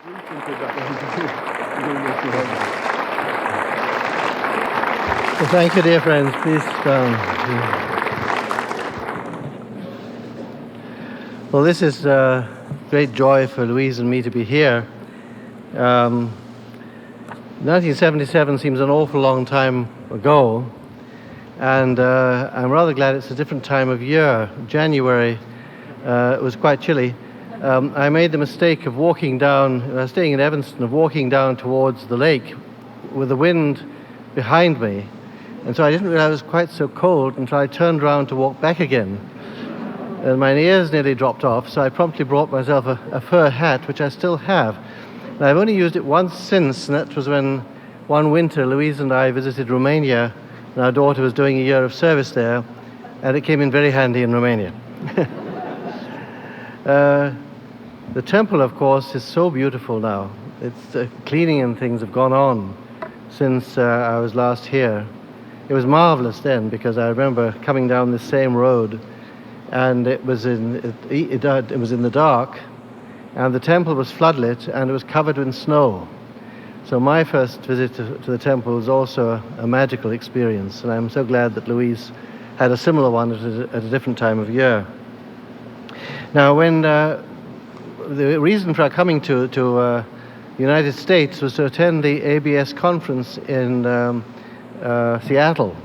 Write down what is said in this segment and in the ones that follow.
Well, thank you, dear friends. Please stand. Well, this is a great joy for Louise and me to be here. 1977 seems an awful long time ago, and I'm rather glad it's a different time of year. January, it was quite chilly. I made the mistake of walking down, staying in Evanston, of walking down towards the lake with the wind behind me. And so I didn't realize it was quite so cold until I turned around to walk back again. And my ears nearly dropped off, so I promptly brought myself a fur hat, which I still have. And I've only used it once since, and that was when one winter Louise and I visited Romania, and our daughter was doing a year of service there, and it came in very handy in Romania. The temple, of course, is so beautiful now. It's cleaning and things have gone on since I was last here. It was marvelous then, because I remember coming down this same road, and it was in the dark, and the temple was floodlit, and it was covered in snow. So my first visit to the temple was also a magical experience, and I'm so glad that Louise had a similar one at a different time of year. Now, when the reason for our coming to the United States was to attend the ABS conference in Seattle.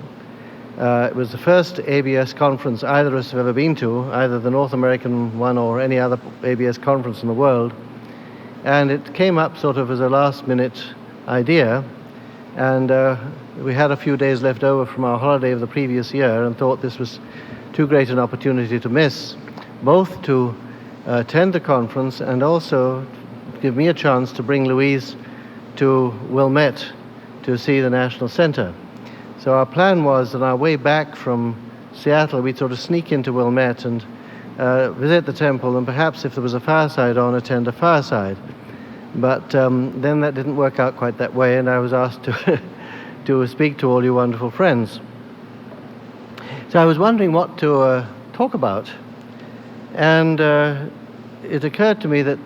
It was the first ABS conference either of us have ever been to, either the North American one or any other ABS conference in the world. And it came up sort of as a last-minute idea, and we had a few days left over from our holiday of the previous year and thought this was too great an opportunity to miss, both to attend the conference and also give me a chance to bring Louise to Wilmette to see the National Center. So our plan was, on our way back from Seattle, we'd sort of sneak into Wilmette and visit the temple, and perhaps if there was a fireside on, attend a fireside. But then that didn't work out quite that way, and I was asked to speak to all you wonderful friends. So I was wondering what to talk about, and it occurred to me that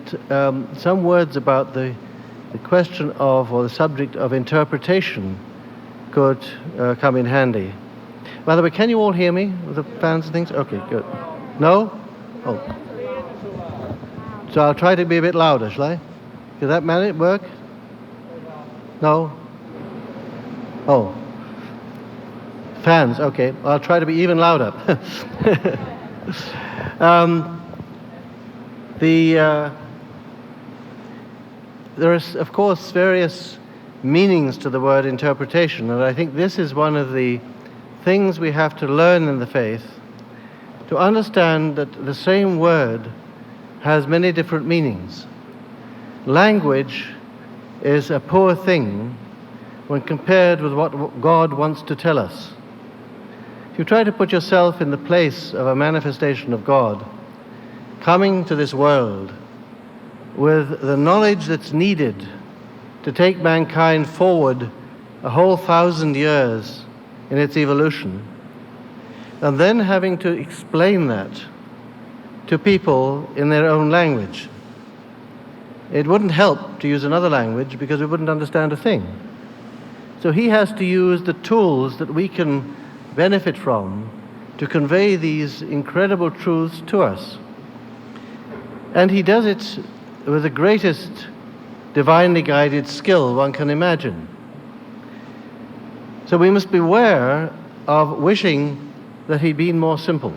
some words about the question of, or the subject of interpretation could come in handy. By the way, can you all hear me with the fans and things? Okay, good. No? Oh. So I'll try to be a bit louder, shall I? Does that work? No? Oh. Fans, okay. I'll try to be even louder. There is, of course, various meanings to the word interpretation, and I think this is one of the things we have to learn in the faith, to understand that the same word has many different meanings. Language is a poor thing when compared with what God wants to tell us. If you try to put yourself in the place of a manifestation of God, coming to this world with the knowledge that's needed to take mankind forward a whole 1,000 years in its evolution, and then having to explain that to people in their own language. It wouldn't help to use another language because we wouldn't understand a thing. So he has to use the tools that we can benefit from to convey these incredible truths to us. And he does it with the greatest divinely guided skill one can imagine. So we must beware of wishing that he'd been more simple.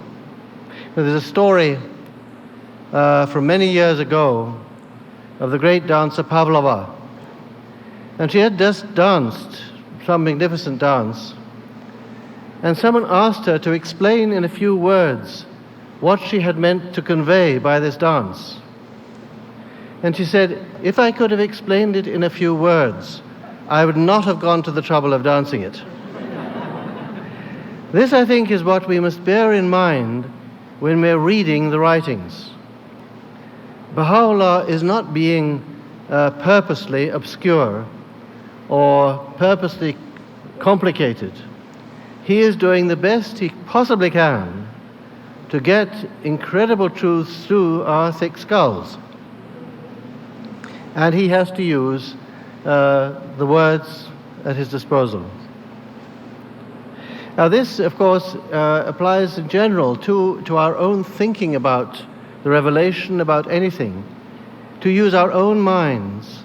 There's a story from many years ago of the great dancer Pavlova. And she had just danced some magnificent dance. And someone asked her to explain in a few words what she had meant to convey by this dance. And she said, if I could have explained it in a few words, I would not have gone to the trouble of dancing it. This, I think, is what we must bear in mind when we're reading the writings. Baha'u'llah is not being purposely obscure or purposely complicated. He is doing the best he possibly can to get incredible truths through our thick skulls. and he has to use the words at his disposal. Now this, of course, applies in general to our own thinking about the revelation, about anything, to use our own minds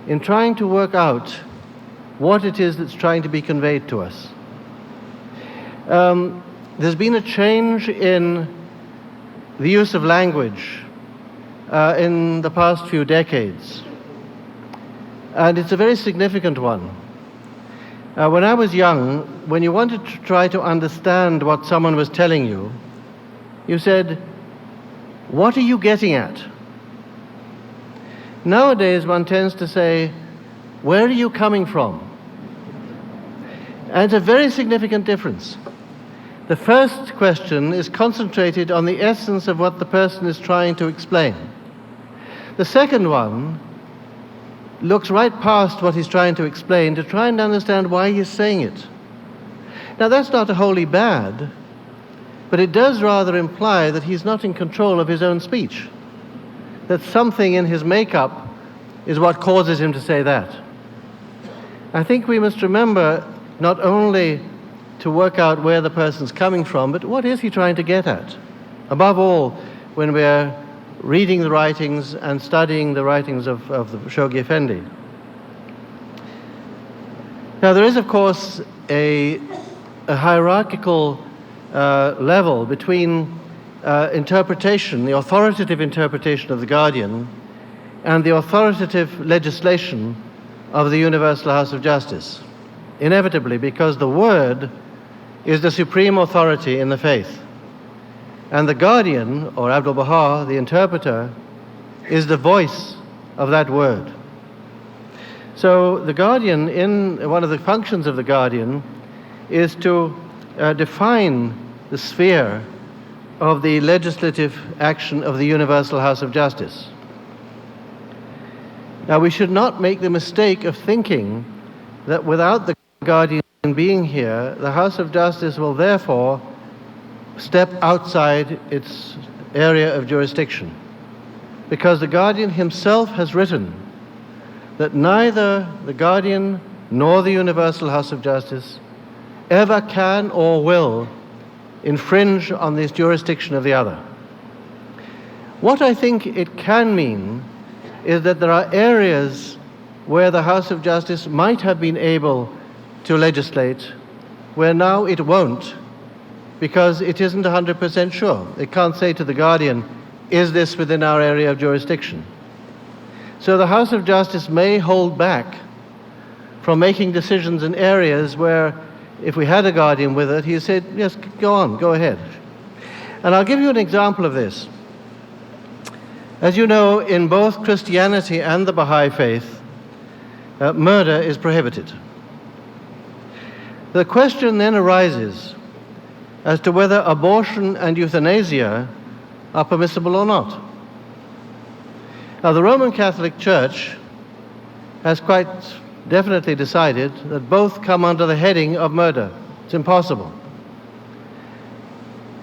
in trying to work out what it is that's trying to be conveyed to us. There's been a change in the use of language in the past few decades, and it's a very significant one. When I was young, when you wanted to try to understand what someone was telling you, you said, "What are you getting at?" Nowadays, one tends to say, "Where are you coming from?" And it's a very significant difference. The first question is concentrated on the essence of what the person is trying to explain. The second one looks right past what he's trying to explain to try and understand why he's saying it. Now, that's not wholly bad, but it does rather imply that he's not in control of his own speech, that something in his makeup is what causes him to say that. I think we must remember not only to work out where the person's coming from, but what is he trying to get at? Above all, when we're reading the writings and studying the writings of the Shoghi Effendi. Now, there is, of course, a hierarchical level between interpretation, the authoritative interpretation of the Guardian, and the authoritative legislation of the Universal House of Justice. Inevitably, because the Word is the supreme authority in the faith. And the Guardian, or Abdul-Baha, the interpreter, is the voice of that word. So the Guardian, in one of the functions of the Guardian, is to define the sphere of the legislative action of the Universal House of Justice. Now, we should not make the mistake of thinking that without the Guardian being here, the House of Justice will therefore step outside its area of jurisdiction, because the Guardian himself has written that neither the Guardian nor the Universal House of Justice ever can or will infringe on this jurisdiction of the other. What I think it can mean is that there are areas where the House of Justice might have been able to legislate, where now it won't, because it isn't 100% sure. It can't say to the Guardian, is this within our area of jurisdiction? So the House of Justice may hold back from making decisions in areas where, if we had a Guardian with it, he said, yes, go on, go ahead. And I'll give you an example of this. As you know, in both Christianity and the Baha'i faith, murder is prohibited. The question then arises as to whether abortion and euthanasia are permissible or not. Now, the Roman Catholic Church has quite definitely decided that both come under the heading of murder. It's impossible.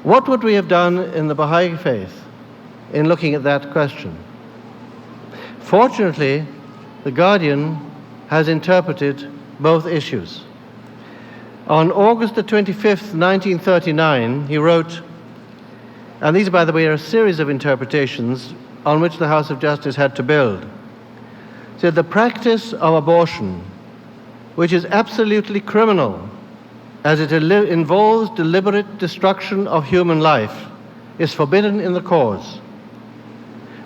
What would we have done in the Baha'i faith in looking at that question? Fortunately, the Guardian has interpreted both issues. On August the 25th, 1939, he wrote, and these, by the way, are a series of interpretations on which the House of Justice had to build. He said, the practice of abortion, which is absolutely criminal, as it involves deliberate destruction of human life, is forbidden in the cause.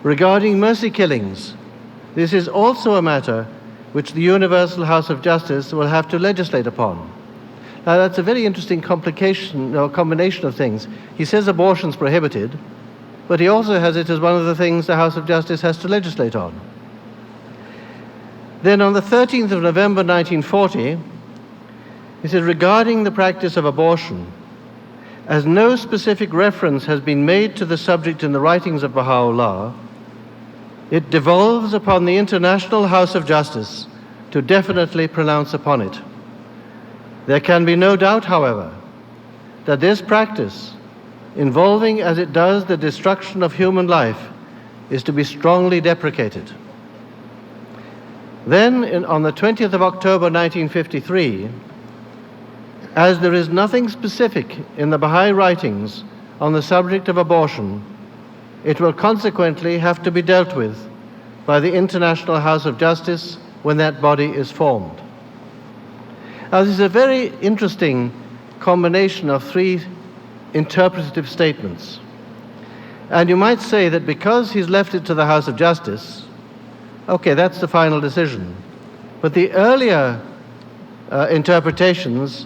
Regarding mercy killings, this is also a matter which the Universal House of Justice will have to legislate upon. Now, that's a very interesting combination of things. He says abortion's prohibited, but he also has it as one of the things the House of Justice has to legislate on. Then on the 13th of November 1940, he said, regarding the practice of abortion, as no specific reference has been made to the subject in the writings of Baha'u'llah, it devolves upon the International House of Justice to definitely pronounce upon it. There can be no doubt, however, that this practice, involving as it does the destruction of human life, is to be strongly deprecated. Then, on the 20th of October 1953, as there is nothing specific in the Baha'i writings on the subject of abortion, it will consequently have to be dealt with by the International House of Justice when that body is formed. Now, this is a very interesting combination of three interpretative statements. And you might say that because he's left it to the House of Justice, okay, that's the final decision. But the earlier interpretations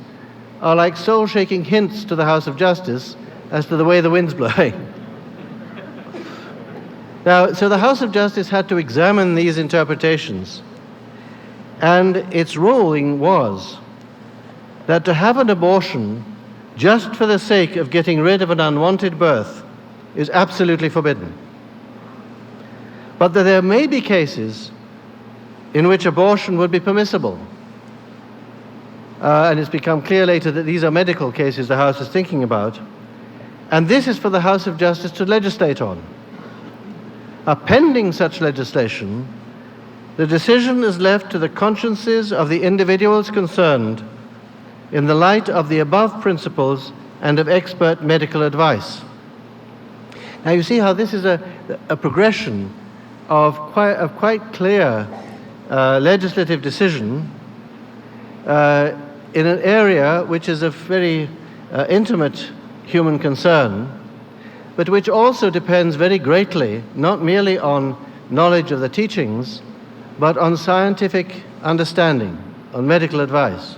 are like soul-shaking hints to the House of Justice as to the way the wind's blowing. Now, so the House of Justice had to examine these interpretations, and its ruling was that to have an abortion just for the sake of getting rid of an unwanted birth is absolutely forbidden. But that there may be cases in which abortion would be permissible. And it's become clear later that these are medical cases the House is thinking about. And this is for the House of Justice to legislate on. Pending such legislation, the decision is left to the consciences of the individuals concerned in the light of the above principles and of expert medical advice. Now you see how this is a progression of quite clear legislative decision in an area which is of very intimate human concern, but which also depends very greatly, not merely on knowledge of the teachings, but on scientific understanding, on medical advice.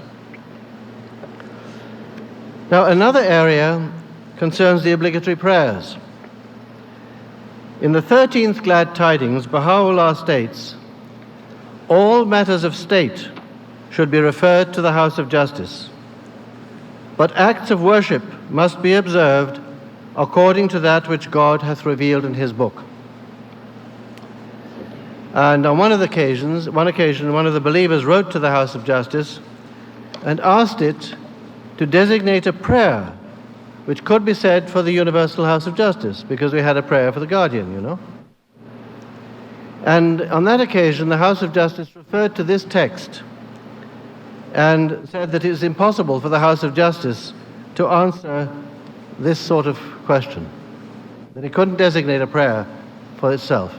Now, another area concerns the obligatory prayers. In the 13th Glad Tidings, Baha'u'llah states, all matters of state should be referred to the House of Justice, but acts of worship must be observed according to that which God hath revealed in his book. And on one occasion, one of the believers wrote to the House of Justice and asked it to designate a prayer which could be said for the Universal House of Justice, because we had a prayer for the guardian, you know. And on that occasion, the House of Justice referred to this text and said that it is impossible for the House of Justice to answer this sort of question, that it couldn't designate a prayer for itself.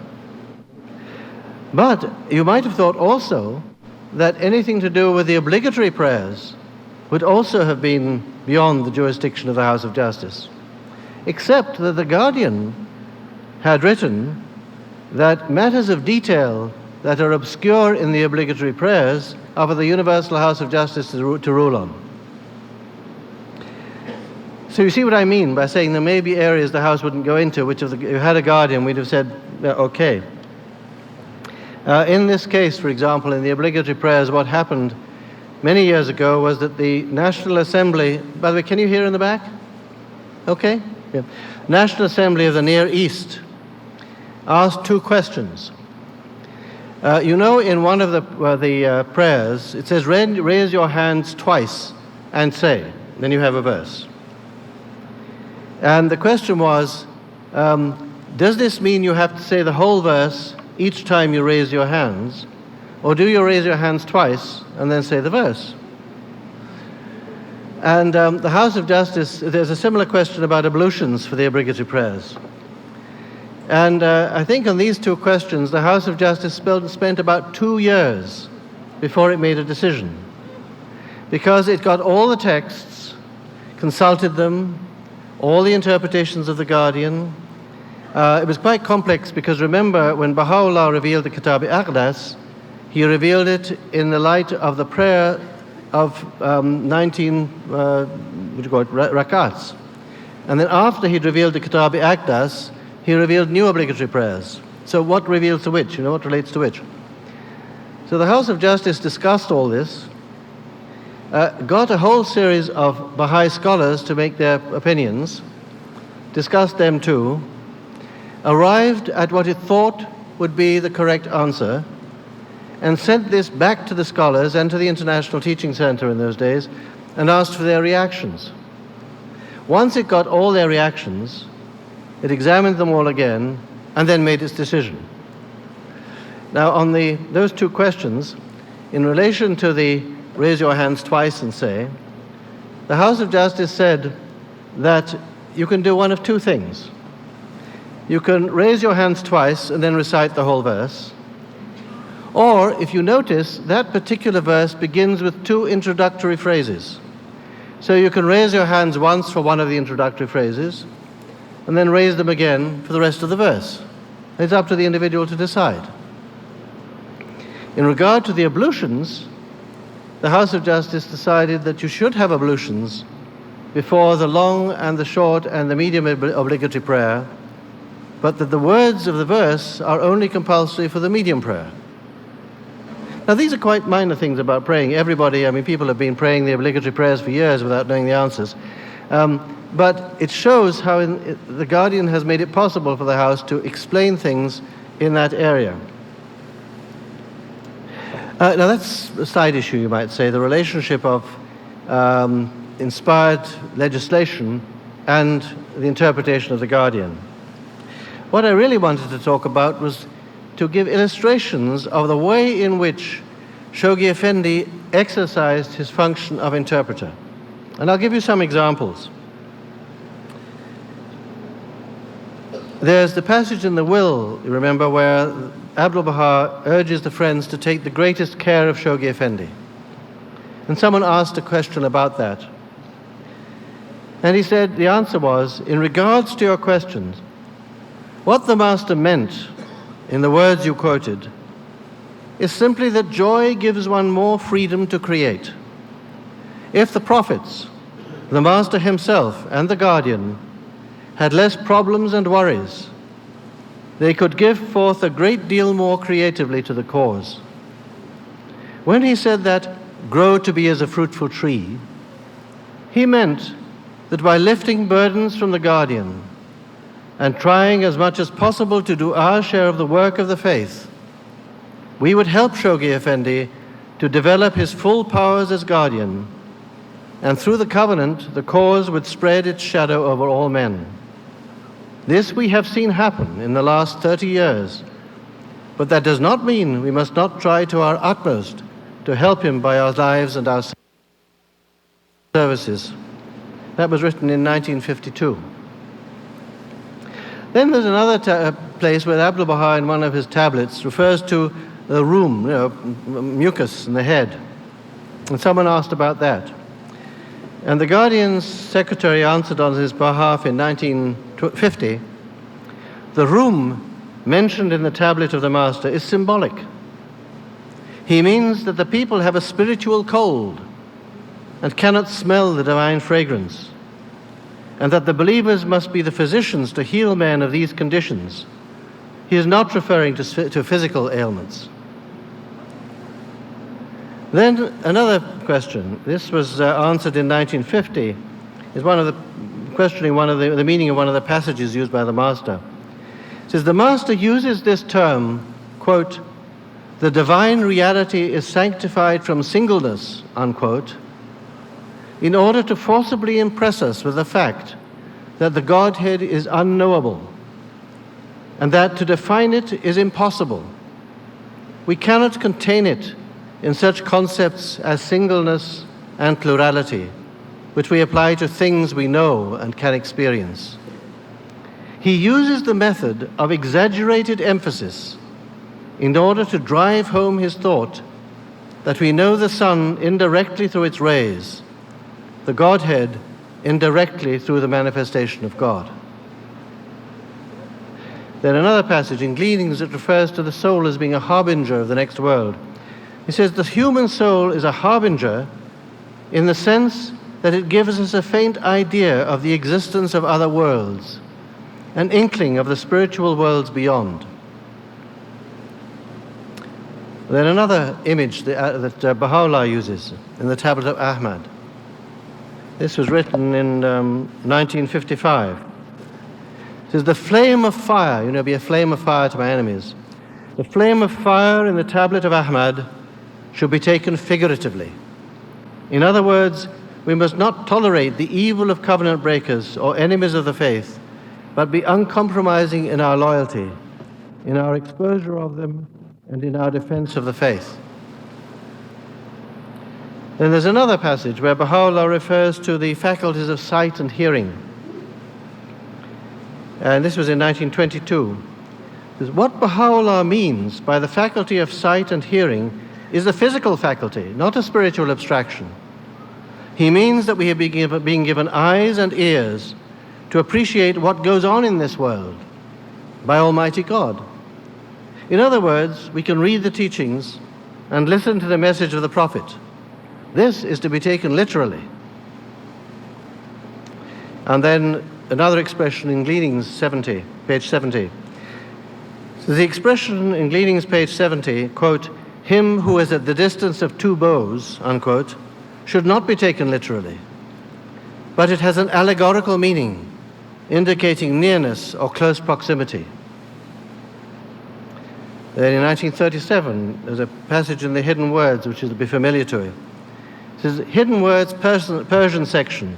But you might have thought also that anything to do with the obligatory prayers would also have been beyond the jurisdiction of the House of Justice, except that the guardian had written that matters of detail that are obscure in the obligatory prayers are for the Universal House of Justice to rule on. So you see what I mean by saying there may be areas the House wouldn't go into, which if you had a guardian, we'd have said, okay. In this case, for example, in the obligatory prayers, what happened many years ago was that the National Assembly, by the way, can you hear in the back? Okay? Yeah. National Assembly of the Near East asked two questions. You know, in one of the prayers, it says, raise your hands twice and say, then you have a verse. And the question was, does this mean you have to say the whole verse each time you raise your hands, or do you raise your hands twice and then say the verse? And the House of Justice, there's a similar question about ablutions for the obligatory prayers. And I think on these two questions, the House of Justice spent about 2 years before it made a decision, because it got all the texts, consulted them, all the interpretations of the guardian. It was quite complex because remember, when Baha'u'llah revealed the Kitab-i-Aqdas, he revealed it in the light of the prayer of 19 rakats. And then after he'd revealed the Kitab-i-Aqdas, he revealed new obligatory prayers. So what reveals to which? You know, what relates to which? So the House of Justice discussed all this, got a whole series of Baha'i scholars to make their opinions, discussed them too, arrived at what it thought would be the correct answer, and sent this back to the scholars and to the International Teaching Center in those days and asked for their reactions. Once it got all their reactions, it examined them all again and then made its decision. Now, on those two questions, in relation to the raise your hands twice and say, the House of Justice said that you can do one of two things. You can raise your hands twice and then recite the whole verse. Or, if you notice, that particular verse begins with two introductory phrases. So you can raise your hands once for one of the introductory phrases, and then raise them again for the rest of the verse. It's up to the individual to decide. In regard to the ablutions, the House of Justice decided that you should have ablutions before the long and the short and the medium obligatory prayer, but that the words of the verse are only compulsory for the medium prayer. Now, these are quite minor things about praying. People have been praying the obligatory prayers for years without knowing the answers. But it shows how the Guardian has made it possible for the House to explain things in that area. Now, that's a side issue, you might say, the relationship of inspired legislation and the interpretation of the Guardian. What I really wanted to talk about was to give illustrations of the way in which Shoghi Effendi exercised his function of interpreter. And I'll give you some examples. There's the passage in the will, you remember, where Abdul Baha urges the friends to take the greatest care of Shoghi Effendi. And someone asked a question about that. And he said, the answer was, in regards to your questions, what the Master meant in the words you quoted is simply that joy gives one more freedom to create. If the prophets, the Master himself and the Guardian had less problems and worries, they could give forth a great deal more creatively to the cause. When he said that, grow to be as a fruitful tree, he meant that by lifting burdens from the Guardian and trying as much as possible to do our share of the work of the faith, we would help Shoghi Effendi to develop his full powers as Guardian, and through the covenant, the cause would spread its shadow over all men. This we have seen happen in the last 30 years, but that does not mean we must not try to our utmost to help him by our lives and our services. That was written in 1952. Then there's another place where Abdul Baha in one of his tablets refers to the rheum, mucus in the head. And someone asked about that. And the Guardian's secretary answered on his behalf in 1950, the rheum mentioned in the tablet of the Master is symbolic. He means that the people have a spiritual cold and cannot smell the divine fragrance, and that the believers must be the physicians to heal men of these conditions. He is not referring to physical ailments. Then another question. This was answered in 1950. Is questioning the meaning of one of the passages used by the Master. It says, the Master uses this term, quote, the divine reality is sanctified from singleness, unquote, in order to forcibly impress us with the fact that the Godhead is unknowable and that to define it is impossible. We cannot contain it in such concepts as singleness and plurality, which we apply to things we know and can experience. He uses the method of exaggerated emphasis in order to drive home his thought that we know the sun indirectly through its rays, the Godhead indirectly through the manifestation of God. Then another passage in Gleanings that refers to the soul as being a harbinger of the next world. He says the human soul is a harbinger in the sense that it gives us a faint idea of the existence of other worlds, an inkling of the spiritual worlds beyond. Then another image that Baha'u'llah uses in the Tablet of Ahmad. This was written in 1955. It says, the flame of fire, be a flame of fire to my enemies. The flame of fire in the Tablet of Ahmad should be taken figuratively. In other words, we must not tolerate the evil of covenant breakers or enemies of the faith, but be uncompromising in our loyalty, in our exposure of them, and in our defense of the faith. Then there's another passage where Baha'u'llah refers to the faculties of sight and hearing. And this was in 1922. What Baha'u'llah means by the faculty of sight and hearing is a physical faculty, not a spiritual abstraction. He means that we have been given eyes and ears to appreciate what goes on in this world by Almighty God. In other words, we can read the teachings and listen to the message of the Prophet. This is to be taken literally. And then another expression in Gleanings 70, page 70. So the expression in Gleanings page 70, quote, "Him who is at the distance of 2 bows," unquote, should not be taken literally, but it has an allegorical meaning, indicating nearness or close proximity. Then in 1937, there's a passage in the Hidden Words, which will be familiar to you. It says, Hidden Words, Persian section.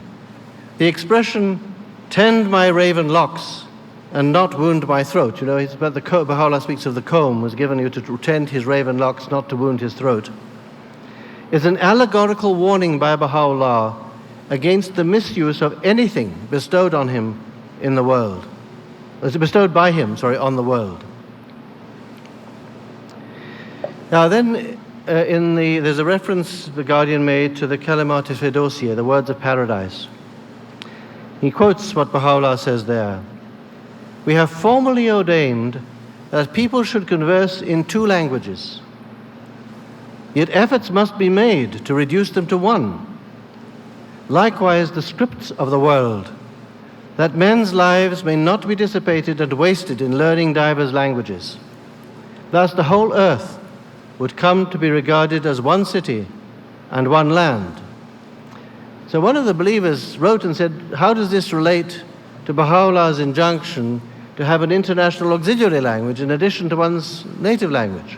The expression, "tend my raven locks and not wound my throat." You know, it's about the Baha'u'llah speaks of the comb was given you to tend his raven locks, not to wound his throat. Is an allegorical warning by Baha'u'llah against the misuse of anything bestowed on him in the world. It's bestowed by him, on the world. Now then, there's a reference the Guardian made to the Kalimat-i Firdawsiyya, the words of paradise. He quotes what Baha'u'llah says there. "We have formally ordained that people should converse in 2 languages. Yet efforts must be made to reduce them to 1. Likewise the scripts of the world, that men's lives may not be dissipated and wasted in learning divers languages. Thus the whole earth would come to be regarded as 1 city and 1 land." So one of the believers wrote and said, how does this relate to Baha'u'llah's injunction to have an international auxiliary language in addition to one's native language?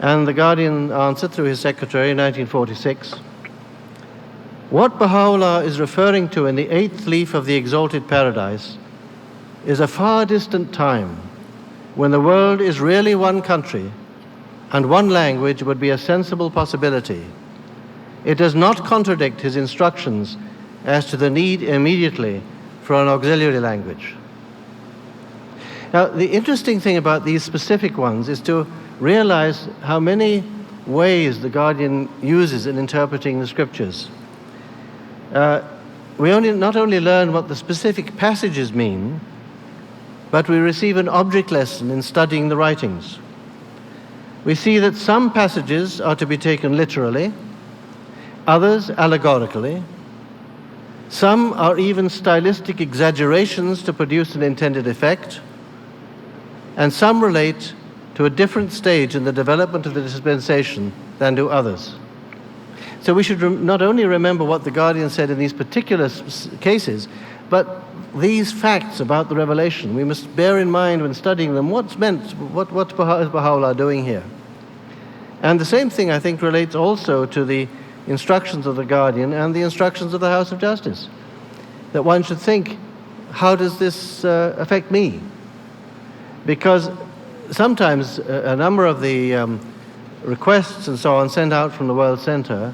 And the Guardian answered through his secretary in 1946, "What Baha'u'llah is referring to in the 8th leaf of the Exalted Paradise is a far distant time when the world is really 1 country and 1 language would be a sensible possibility. It does not contradict his instructions as to the need immediately for an auxiliary language." Now, the interesting thing about these specific ones is to realize how many ways the Guardian uses in interpreting the scriptures. We not only learn what the specific passages mean, but we receive an object lesson in studying the writings. We see that some passages are to be taken literally, others allegorically. Some are even stylistic exaggerations to produce an intended effect, and some relate to a different stage in the development of the dispensation than do others. So we should not only remember what the Guardian said in these particular cases, but these facts about the revelation. We must bear in mind when studying them what's meant, what is Baha'u'llah doing here. And the same thing, I think, relates also to the instructions of the Guardian and the instructions of the House of Justice. That one should think, how does this affect me? Because sometimes a number of the requests and so on sent out from the World Centre,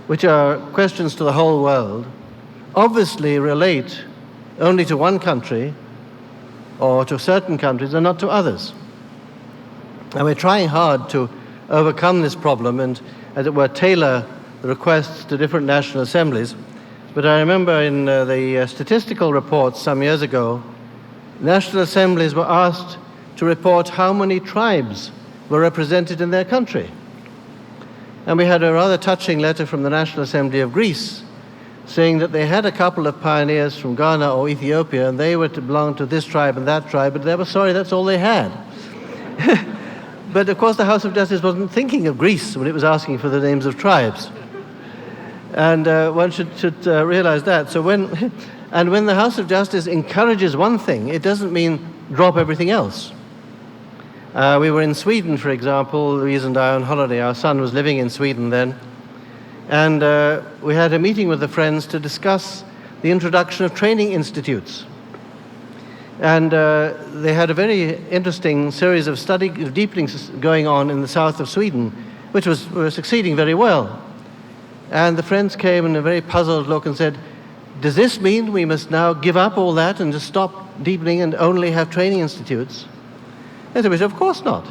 which are questions to the whole world, obviously relate only to 1 country or to certain countries and not to others. And we're trying hard to overcome this problem and, as it were, tailor the requests to different national assemblies. But I remember in the statistical reports some years ago, national assemblies were asked to report how many tribes were represented in their country. And we had a rather touching letter from the National Assembly of Greece saying that they had a couple of pioneers from Ghana or Ethiopia and they were to belong to this tribe and that tribe, but they were sorry that's all they had. But of course the House of Justice wasn't thinking of Greece when it was asking for the names of tribes. And one should realize that. So when the House of Justice encourages one thing, it doesn't mean drop everything else. We were in Sweden, for example, Louise and I on holiday. Our son was living in Sweden then. And we had a meeting with the Friends to discuss the introduction of training institutes. And they had a very interesting series of deepenings going on in the south of Sweden, which were succeeding very well. And the friends came in a very puzzled look and said, does this mean we must now give up all that and just stop deepening and only have training institutes? And so we said, of course not.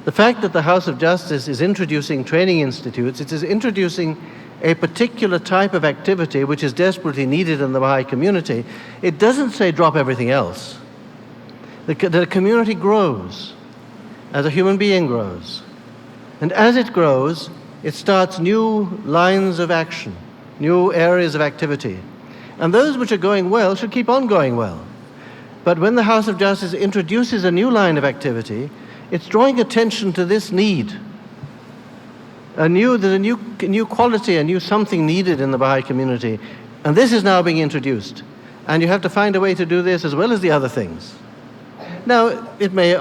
The fact that the House of Justice is introducing training institutes, it is introducing a particular type of activity which is desperately needed in the Baha'i community. It doesn't say drop everything else. The community grows as a human being grows. And as it grows, it starts new lines of action, new areas of activity. And those which are going well should keep on going well. But when the House of Justice introduces a new line of activity, it's drawing attention to this need. There's a new quality, a new something needed in the Baha'i community. And this is now being introduced. And you have to find a way to do this as well as the other things. Now, it may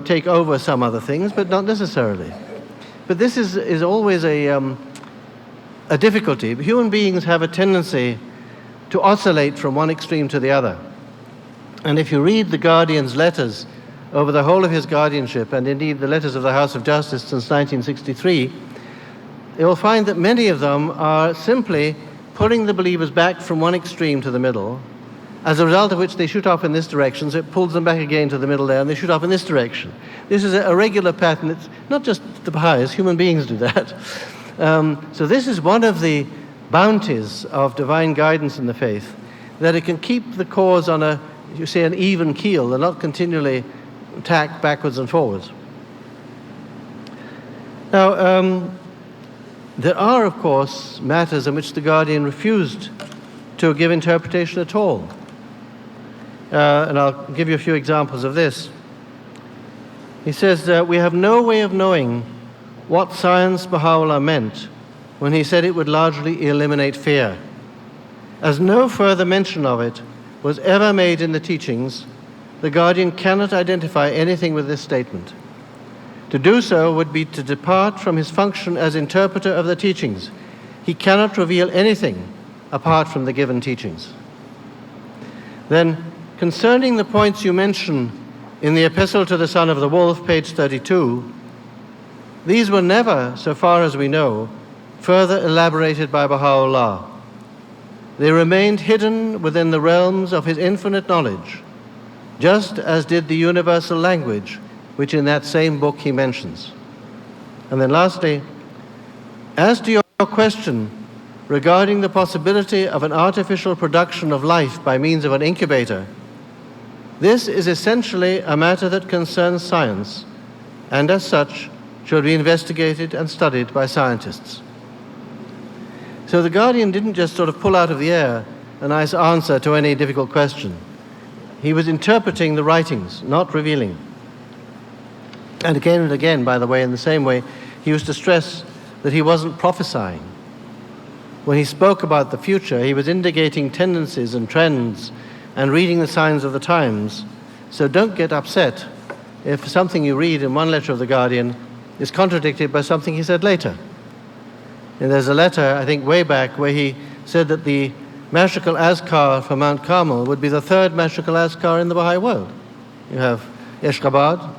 take over some other things, but not necessarily. But this is always a difficulty. Human beings have a tendency to oscillate from one extreme to the other. And if you read the Guardian's letters over the whole of his guardianship, and indeed the letters of the House of Justice since 1963, you'll find that many of them are simply pulling the believers back from one extreme to the middle, as a result of which they shoot off in this direction, so it pulls them back again to the middle there, and they shoot off in this direction. This is a regular pattern. It's not just the Baha'is, human beings do that. So this is one of the bounties of divine guidance in the faith, that it can keep the cause on an even keel, and not continually tacked backwards and forwards. Now, there are, of course, matters in which the Guardian refused to give interpretation at all. And I'll give you a few examples of this. He says, we have no way of knowing what science Baha'u'llah meant when he said it would largely eliminate fear, as no further mention of it was ever made in the teachings. The Guardian cannot identify anything with this statement. To do so would be to depart from his function as interpreter of the teachings. He cannot reveal anything apart from the given teachings. Then, concerning the points you mention in the Epistle to the Son of the Wolf, page 32, these were never, so far as we know, further elaborated by Baha'u'llah. They remained hidden within the realms of his infinite knowledge, just as did the universal language, which in that same book he mentions. And then lastly, as to your question regarding the possibility of an artificial production of life by means of an incubator, this is essentially a matter that concerns science, and as such should be investigated and studied by scientists. So the Guardian didn't just sort of pull out of the air a nice answer to any difficult question. He was interpreting the writings, not revealing. And again, by the way, in the same way, he used to stress that he wasn't prophesying. When he spoke about the future, he was indicating tendencies and trends and reading the signs of the times. So don't get upset if something you read in one letter of the Guardian is contradicted by something he said later. And there's a letter, I think way back, where he said that the Mashriq al-Azkar for Mount Carmel would be the third Mashriq al-Azkar in the Baha'i world. You have Ashgabat,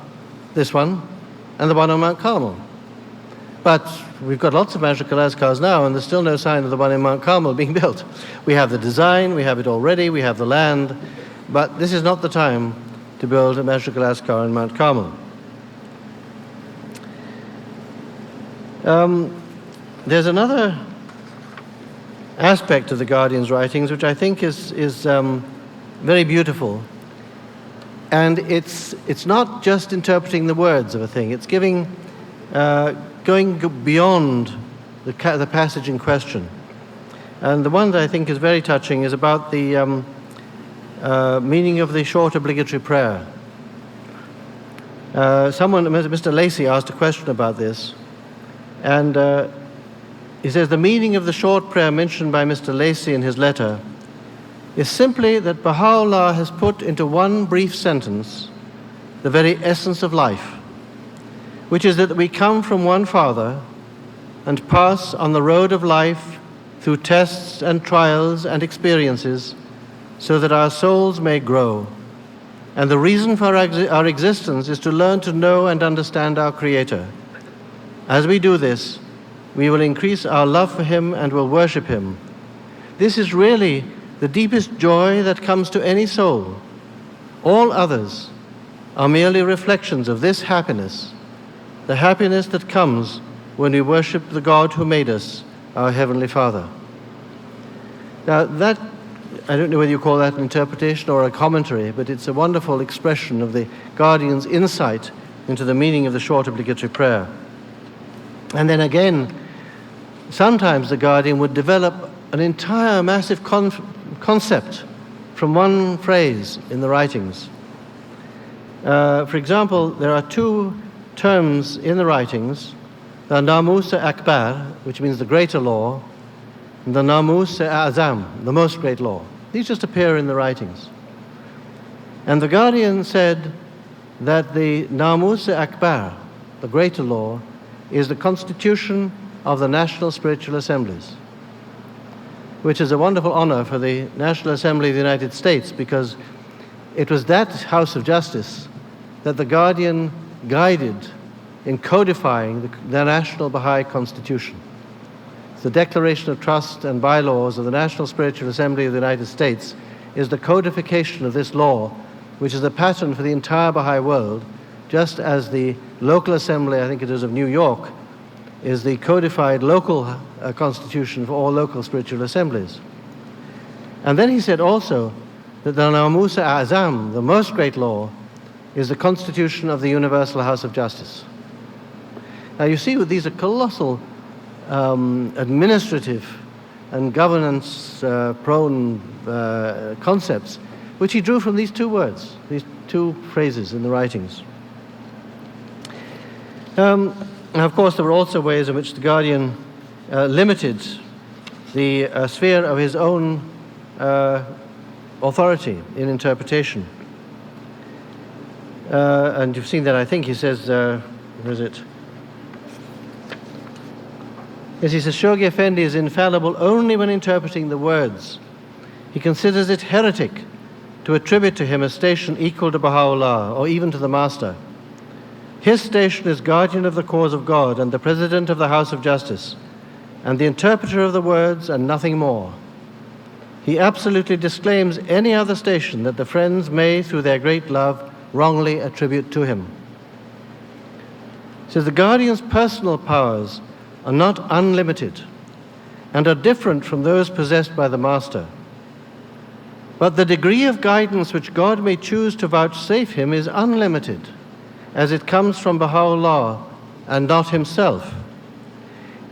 this one, and the one on Mount Carmel. But we've got lots of Mashriq al-Azkars now, and there's still no sign of the one in Mount Carmel being built. We have the design, we have it already, we have the land, but this is not the time to build a Mashriq al-Azkar in Mount Carmel. There's another aspect of the Guardian's writings which I think is very beautiful. And it's not just interpreting the words of a thing. It's going beyond the passage in question. And the one that I think is very touching is about the meaning of the short obligatory prayer. Mr. Lacey, asked a question about this. And he says, the meaning of the short prayer mentioned by Mr. Lacey in his letter is simply that Baha'u'llah has put into one brief sentence the very essence of life, which is that we come from one Father and pass on the road of life through tests and trials and experiences so that our souls may grow And the reason for our existence is to learn to know and understand our Creator. As we do this, we will increase our love for Him and will worship Him. This is really the deepest joy that comes to any soul. All others are merely reflections of this happiness, the happiness that comes when we worship the God who made us, our Heavenly Father. Now that, I don't know whether you call that an interpretation or a commentary, but it's a wonderful expression of the Guardian's insight into the meaning of the short obligatory prayer. And then again, sometimes the Guardian would develop an entire massive concept from one phrase in the writings. For example, there are two terms in the writings, the Namus-e-Akbar, which means the greater law, and the Namus-e-Azam, the most great law. These just appear in the writings. And the Guardian said that the Namus-e-Akbar, the greater law, is the constitution of the National Spiritual Assemblies, which is a wonderful honor for the National Assembly of the United States, because it was that House of Justice that the Guardian guided in codifying the National Baha'i Constitution. The Declaration of Trust and Bylaws of the National Spiritual Assembly of the United States is the codification of this law, which is a pattern for the entire Baha'i world, just as the local assembly, I think it is of New York, is the codified local constitution for all local spiritual assemblies. And then he said also that the Namus-e-Azam, the most great law, is the constitution of the Universal House of Justice. Now you see, these are colossal administrative and governance-prone concepts, which he drew from these two words, these two phrases in the writings. And of course, there were also ways in which the Guardian limited the sphere of his own authority in interpretation. And you've seen that, I think he says, where is it? Yes, he says, Shoghi Effendi is infallible only when interpreting the words. He considers it heretic to attribute to him a station equal to Baha'u'llah or even to the Master. His station is guardian of the cause of God and the President of the House of Justice, and the interpreter of the words and nothing more. He absolutely disclaims any other station that the friends may, through their great love, wrongly attribute to him. He says, the Guardian's personal powers are not unlimited and are different from those possessed by the Master. But the degree of guidance which God may choose to vouchsafe him is unlimited, as it comes from Baha'u'llah and not himself.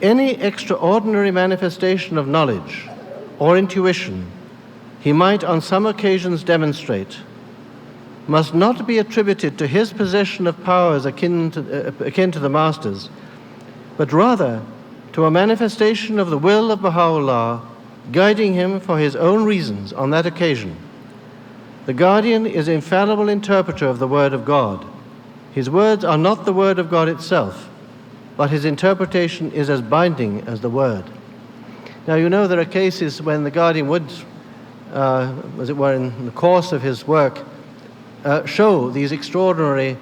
Any extraordinary manifestation of knowledge or intuition he might on some occasions demonstrate must not be attributed to his possession of powers akin to the Master's, but rather to a manifestation of the will of Baha'u'llah guiding him for his own reasons on that occasion. The Guardian is infallible interpreter of the Word of God. His words are not the Word of God itself, but his interpretation is as binding as the Word. Now, you know, there are cases when the Guardian would, as it were, in the course of his work, show these extraordinary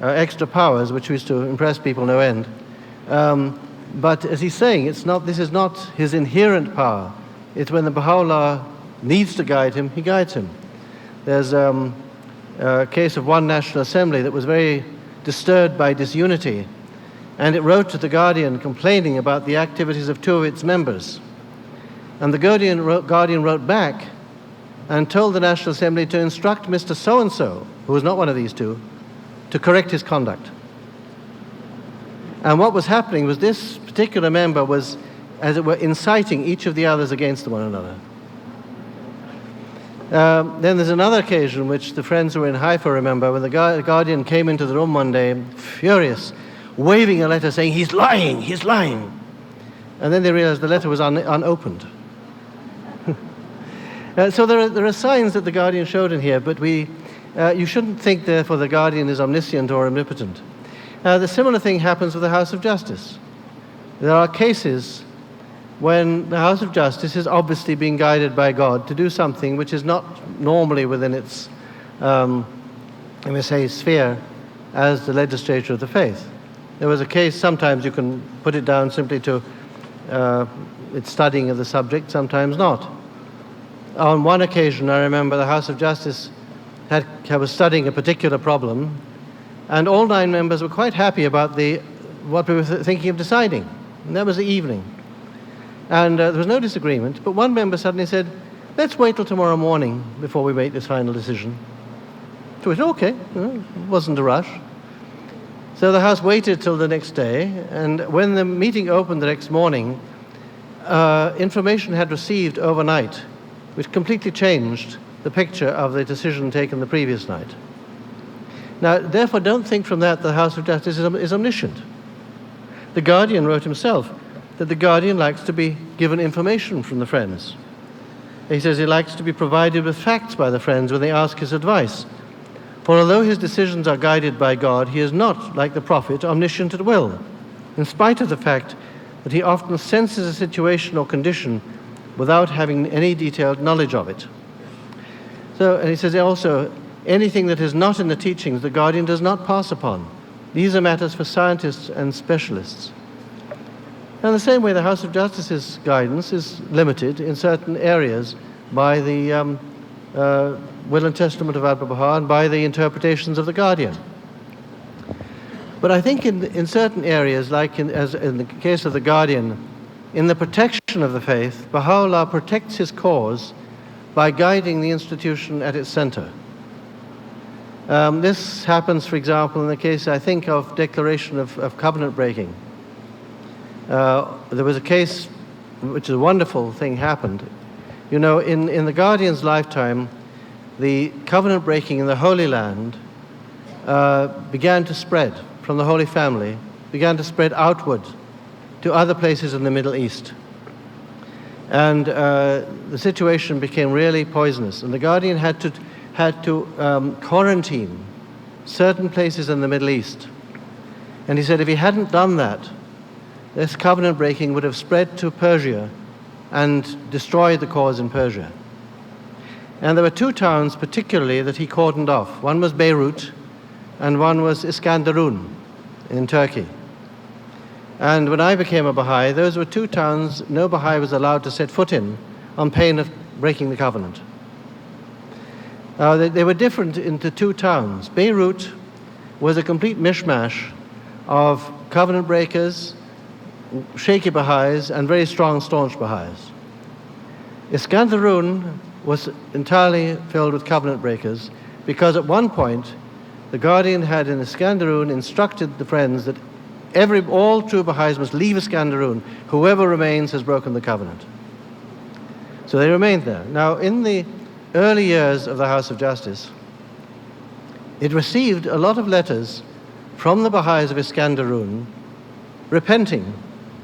extra powers which used to impress people no end. But as he's saying, this is not his inherent power. It's when the Baha'u'llah needs to guide him, he guides him. There's a case of one National Assembly that was very disturbed by disunity, and it wrote to the Guardian complaining about the activities of two of its members. And the Guardian wrote back and told the National Assembly to instruct Mr. So-and-so, who was not one of these two, to correct his conduct. And what was happening was this particular member was, as it were, inciting each of the others against one another. Then there's another occasion which the friends who were in Haifa remember, when the Guardian came into the room one day, furious, waving a letter saying, he's lying, he's lying. And then they realized the letter was unopened. So there are signs that the Guardian showed in here, but you shouldn't think, therefore, the Guardian is omniscient or omnipotent. The similar thing happens with the House of Justice. There are cases when the House of Justice is obviously being guided by God to do something which is not normally within its you may say, sphere as the legislature of the faith. There was a case, sometimes you can put it down simply to its studying of the subject, sometimes not. On one occasion, I remember the House of Justice was studying a particular problem, and all 9 members were quite happy about what we were thinking of deciding. And that was the evening. And there was no disagreement, but one member suddenly said, let's wait till tomorrow morning before we make this final decision. So we said, okay, it wasn't a rush. So the House waited till the next day, and when the meeting opened the next morning, information had received overnight, which completely changed the picture of the decision taken the previous night. Now, therefore, don't think from that the House of Justice is omniscient. The Guardian wrote himself that the Guardian likes to be given information from the Friends. He says he likes to be provided with facts by the Friends when they ask his advice. For although his decisions are guided by God, he is not, like the prophet, omniscient at will, in spite of the fact that he often senses a situation or condition without having any detailed knowledge of it. So, and he says also, anything that is not in the teachings, the Guardian does not pass upon. These are matters for scientists and specialists. Now, in the same way, the House of Justice's guidance is limited in certain areas by the Will and Testament of Abdu'l-Baha and by the interpretations of the Guardian. But I think in certain areas, like as in the case of the Guardian, in the protection of the faith, Baha'u'llah protects his cause by guiding the institution at its center. This happens, for example, in the case, I think, of declaration of covenant breaking. There was a case which is a wonderful thing happened. You know, in the Guardian's lifetime, the covenant breaking in the Holy Land began to spread from the Holy Family, began to spread outward to other places in the Middle East. And the situation became really poisonous, and the Guardian had to quarantine certain places in the Middle East. And he said if he hadn't done that, this covenant breaking would have spread to Persia and destroyed the cause in Persia. And there were 2 towns particularly that he cordoned off. One was Beirut and one was Iskandarun in Turkey. And when I became a Baha'i, those were 2 towns no Baha'i was allowed to set foot in on pain of breaking the covenant. They were different into 2 towns. Beirut was a complete mishmash of covenant breakers, shaky Baha'is, and very strong, staunch Baha'is. Iskandarun was entirely filled with covenant breakers because at one point the Guardian had in Iskandarun instructed the Friends that all true Baha'is must leave Iskandarun. Whoever remains has broken the covenant. So they remained there. Now, in the early years of the House of Justice, it received a lot of letters from the Baha'is of Iskandarun repenting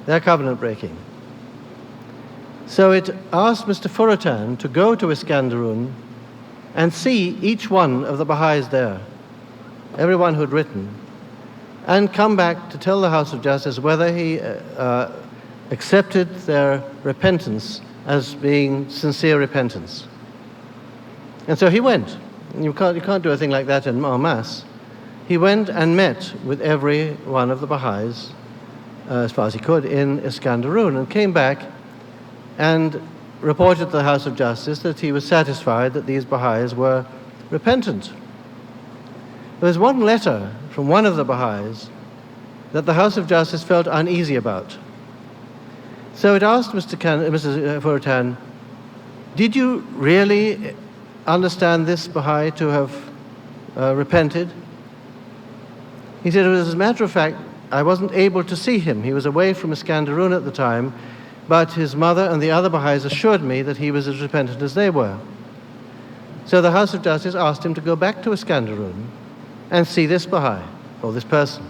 their covenant breaking. So it asked Mr. Furatan to go to Iskandarun and see each one of the Baha'is there, everyone who had written, and come back to tell the House of Justice whether he accepted their repentance as being sincere repentance. And so he went. You can't do a thing like that en masse. He went and met with every one of the Baha'is, as far as he could, in Iskandarun, and came back and reported to the House of Justice that he was satisfied that these Baha'is were repentant. There was one letter from one of the Baha'is that the House of Justice felt uneasy about. So it asked Mr. Furatan, did you really understand this Baha'i to have repented? He said, as a matter of fact, I wasn't able to see him. He was away from Iskandarun at the time, but his mother and the other Baha'is assured me that he was as repentant as they were. So the House of Justice asked him to go back to Iskandarun and see this Baha'i, or this person.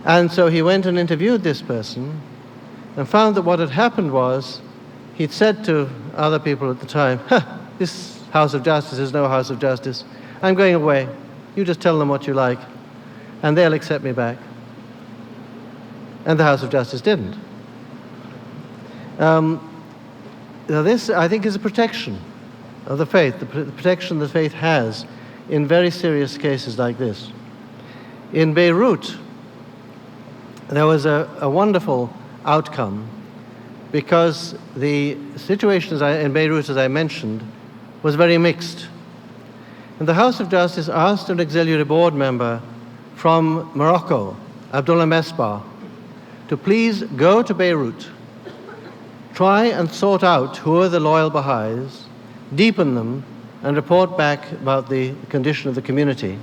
And so he went and interviewed this person and found that what had happened was he'd said to other people at the time, this House of Justice is no House of Justice. I'm going away. You just tell them what you like, and they'll accept me back. And the House of Justice didn't. Now this, I think, is a protection of the faith, the protection the faith has in very serious cases like this. In Beirut, there was a wonderful outcome because the situation in Beirut, as I mentioned, was very mixed. And the House of Justice asked an auxiliary board member from Morocco, Abdullah Mesbah, to please go to Beirut, try and sort out who are the loyal Baha'is, deepen them, and report back about the condition of the community.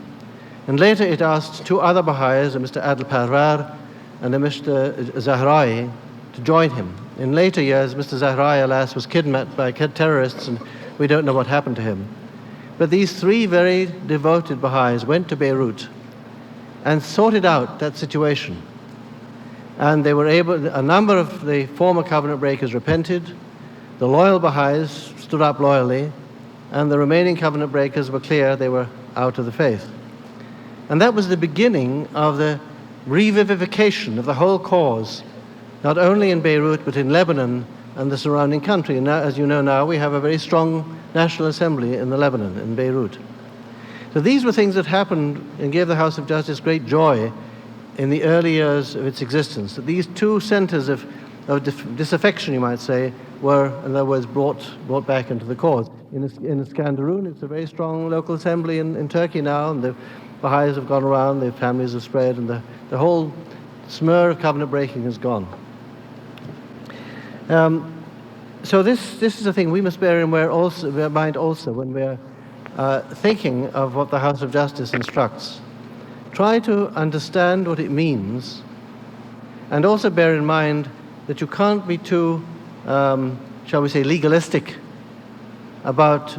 And later it asked two other Baha'is, a Mr. Adel Parvar and a Mr. Zahrai, to join him. In later years, Mr. Zahrai, alas, was kidnapped by terrorists, and we don't know what happened to him. But these three very devoted Baha'is went to Beirut and sorted out that situation. And they were able, a number of the former covenant breakers repented, the loyal Baha'is stood up loyally, and the remaining covenant breakers were clear they were out of the faith. And that was the beginning of the revivification of the whole cause, not only in Beirut, but in Lebanon and the surrounding country. And now, as you know now, we have a very strong National Assembly in the Lebanon, in Beirut. So these were things that happened and gave the House of Justice great joy in the early years of its existence. That these two centers of disaffection, you might say, were, in other words, brought back into the cause. In Iskenderun, it's a very strong local assembly in Turkey now, and the Baha'is have gone around, their families have spread, and the whole smear of covenant breaking is gone. So this is a thing we must bear in mind also when we're thinking of what the House of Justice instructs. Try to understand what it means, and also bear in mind that you can't be too, shall we say, legalistic about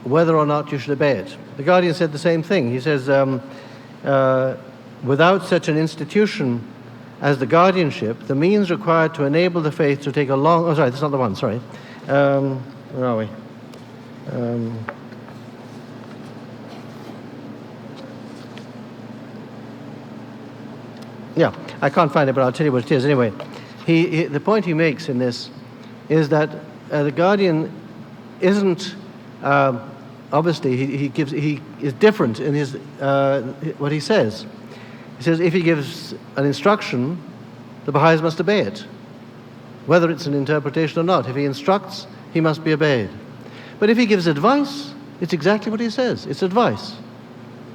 whether or not you should obey it. The Guardian said the same thing. He says, without such an institution as the guardianship, the means required to enable the faith to take a long... Oh, sorry, that's not the one, sorry. Where are we? Yeah, I can't find it, but I'll tell you what it is. Anyway, the point he makes in this is that the Guardian isn't... obviously, he is different in his what he says. He says if he gives an instruction, the Baha'is must obey it, whether it's an interpretation or not. If he instructs, he must be obeyed. But if he gives advice, it's exactly what he says. It's advice.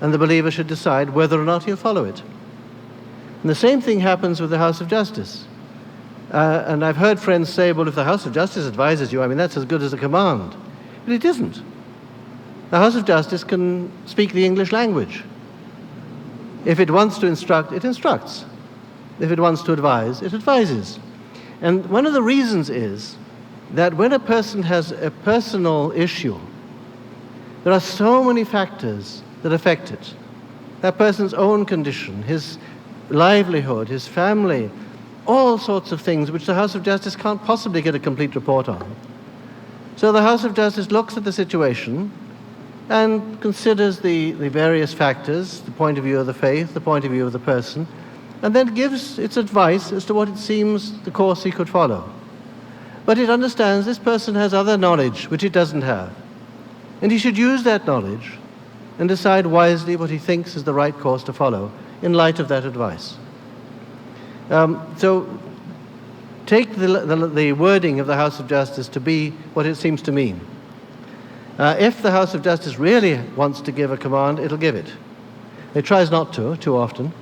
And the believer should decide whether or not he'll follow it. And the same thing happens with the House of Justice. And I've heard friends say, well, if the House of Justice advises you, I mean, that's as good as a command. But it isn't. The House of Justice can speak the English language. If it wants to instruct, it instructs. If it wants to advise, it advises. And one of the reasons is that when a person has a personal issue, there are so many factors that affect it. That person's own condition, his livelihood, his family, all sorts of things which the House of Justice can't possibly get a complete report on. So the House of Justice looks at the situation and considers the various factors, the point of view of the faith, the point of view of the person, and then gives its advice as to what it seems the course he could follow. But it understands this person has other knowledge which it doesn't have, and he should use that knowledge and decide wisely what he thinks is the right course to follow in light of that advice. So take the wording of the House of Justice to be what it seems to mean. If the House of Justice really wants to give a command, it'll give it. It tries not to, too often.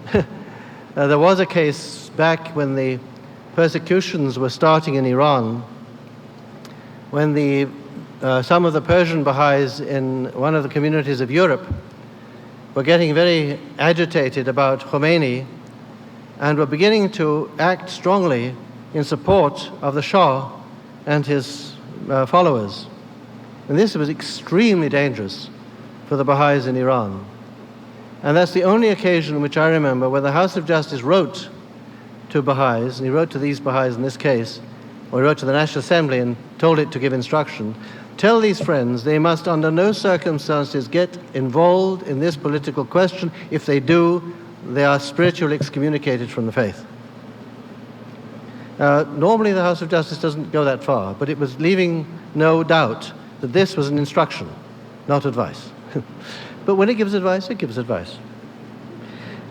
There was a case back when the persecutions were starting in Iran, when some of the Persian Baha'is in one of the communities of Europe were getting very agitated about Khomeini and were beginning to act strongly in support of the Shah and his followers. And this was extremely dangerous for the Baha'is in Iran. And that's the only occasion which I remember where the House of Justice wrote to Baha'is, and he wrote to these Baha'is in this case, or he wrote to the National Assembly and told it to give instruction, tell these friends they must under no circumstances get involved in this political question. If they do, they are spiritually excommunicated from the faith. Normally the House of Justice doesn't go that far, but it was leaving no doubt that this was an instruction, not advice. But when it gives advice, it gives advice.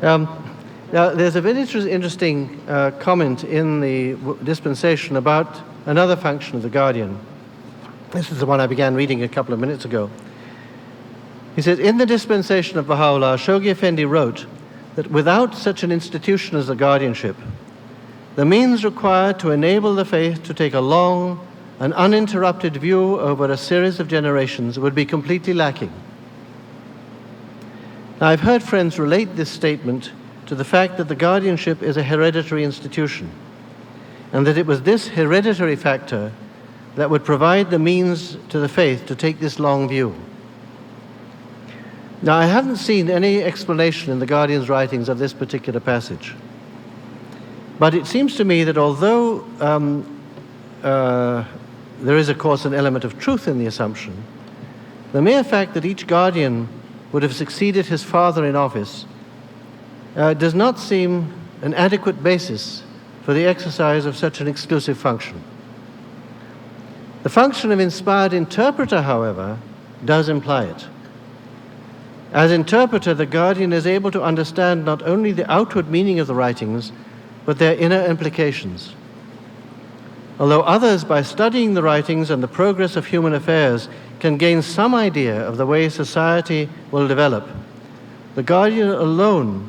Now, there's a very interesting comment in the dispensation about another function of the guardian. This is the one I began reading a couple of minutes ago. He says, in the dispensation of Baha'u'llah, Shoghi Effendi wrote that without such an institution as the guardianship, the means required to enable the faith to take a long and uninterrupted view over a series of generations would be completely lacking. Now, I've heard friends relate this statement to the fact that the guardianship is a hereditary institution, and that it was this hereditary factor that would provide the means to the faith to take this long view. Now, I haven't seen any explanation in the Guardian's writings of this particular passage, but it seems to me that although there is, of course, an element of truth in the assumption, the mere fact that each guardian would have succeeded his father in office does not seem an adequate basis for the exercise of such an exclusive function. The function of inspired interpreter, however, does imply it. As interpreter, the guardian is able to understand not only the outward meaning of the writings, but their inner implications. Although others, by studying the writings and the progress of human affairs, can gain some idea of the way society will develop, the guardian alone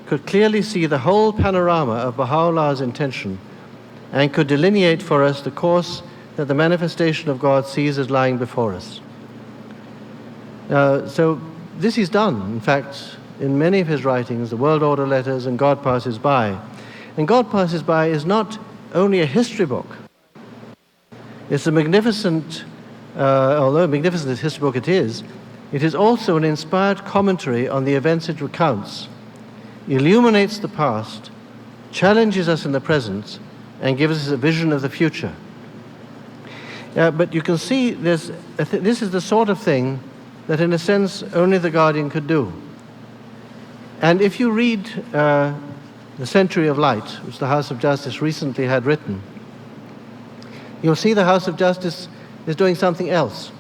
could clearly see the whole panorama of Baha'u'llah's intention and could delineate for us the course that the manifestation of God sees as lying before us. So this is done, in fact, in many of his writings, the World Order Letters and God Passes By. And God Passes By is not only a history book. It's a magnificent, although magnificent as history book it is also an inspired commentary on the events it recounts, illuminates the past, challenges us in the present, and gives us a vision of the future. But you can see this is the sort of thing that, in a sense, only the Guardian could do. And if you read The Century of Light, which the House of Justice recently had written, you'll see the House of Justice is doing something else.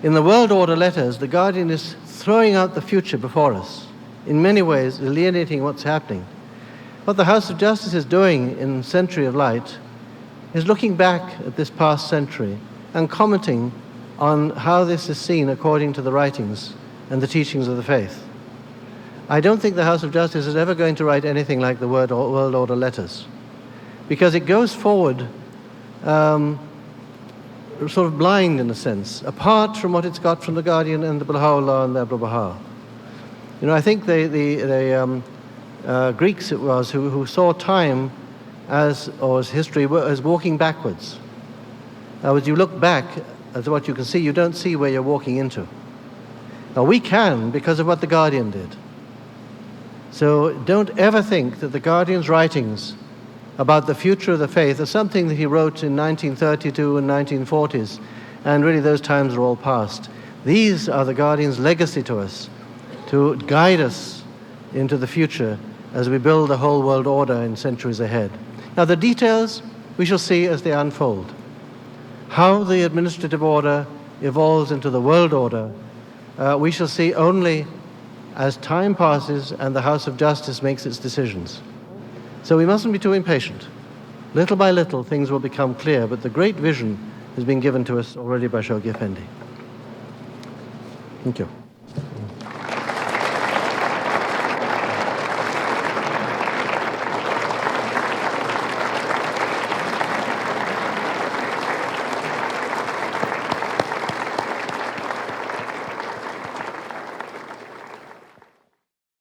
In the World Order Letters, the Guardian is throwing out the future before us, in many ways delineating what's happening. What the House of Justice is doing in Century of Light is looking back at this past century and commenting on how this is seen according to the writings and the teachings of the faith. I don't think the House of Justice is ever going to write anything like the World Order Letters, because it goes forward sort of blind, in a sense, apart from what it's got from the Guardian and the Baha'u'llah and the Abdul Baha. You know, I think the Greeks it was who saw time as history as walking backwards. Now, as you look back at what you can see, you don't see where you're walking into. Now, we can because of what the Guardian did. So don't ever think that the Guardian's writings about the future of the faith are something that he wrote in 1932 and 1940s, and really those times are all past. These are the Guardian's legacy to us, to guide us into the future as we build the whole world order in centuries ahead. Now, the details we shall see as they unfold. How the administrative order evolves into the world order, we shall see only as time passes and the House of Justice makes its decisions. So we mustn't be too impatient. Little by little, things will become clear, but the great vision has been given to us already by Shoghi Effendi. Thank you.